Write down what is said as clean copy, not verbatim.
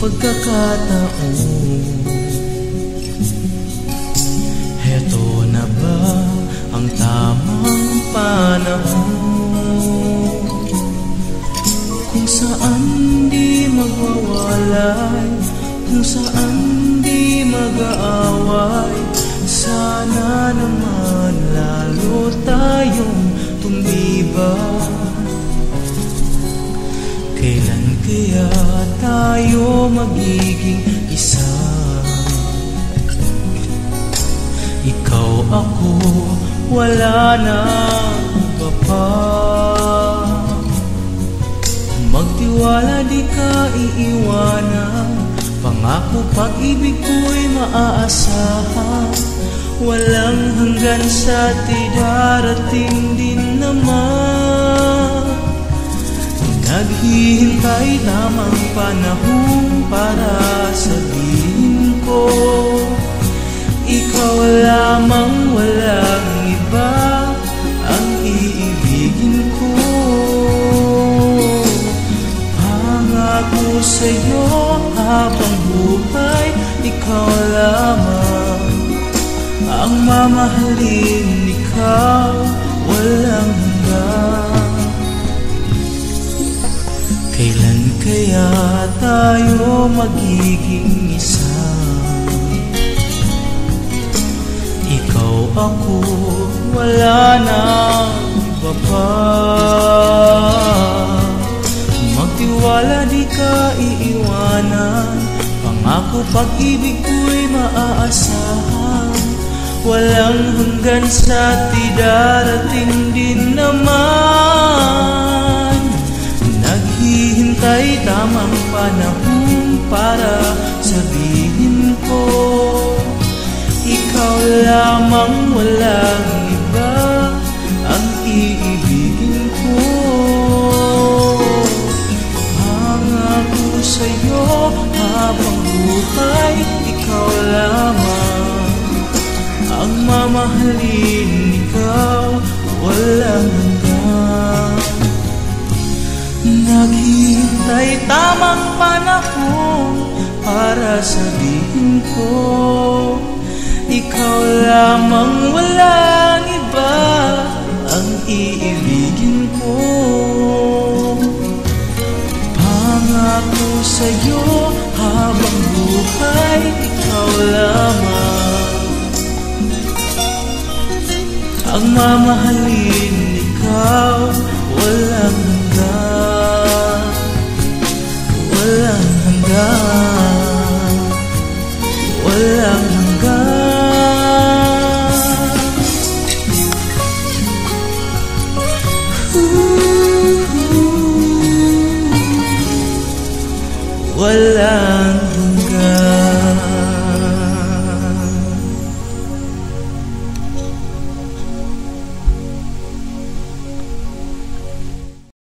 pagkakataon. Heto na ba ang tamang panahon kung saan di magwawalay, kung saan di mag-aaway? Sana naman lalo tayong tumibay. Kailan kaya tayo magiging isa? Ikaw, ako, wala na iba pa. Magtiwala, di ka iiwanan. Pangako, pag-ibig ko'y maaasahan. Walang hanggan sa darating din naman. Naghihintay tamang panahon para sabihin ko, ikaw lamang, walang iba ang iibigin ko. Pangako sa'yo habang buhay, ikaw lamang ang mamahalin, ikaw walang hanggan. Kailan kaya tayo magiging isa? Ikaw, ako, wala na iba pa. Magtiwala, di ka iiwanan. Pangako, pag-ibig ko'y maaasahan. Walang hanggan sa darating din naman. Naghihintay tamang panahon para sabihin ko, ikaw lamang, walang iba ang iibigin ko. Pangako sa'yo habang buhay, ikaw lamang ang mamahalin, ikaw walang hanggan. Naghihintay tamang panahon para sabihin ko, ikaw lamang, walang iba ang iibigin ko. Pangako sa'yo habang buhay, ikaw lamang ang mamahalin, ikaw walang hanggan. Walang hanggan, walang hanggan. Walang hanggan.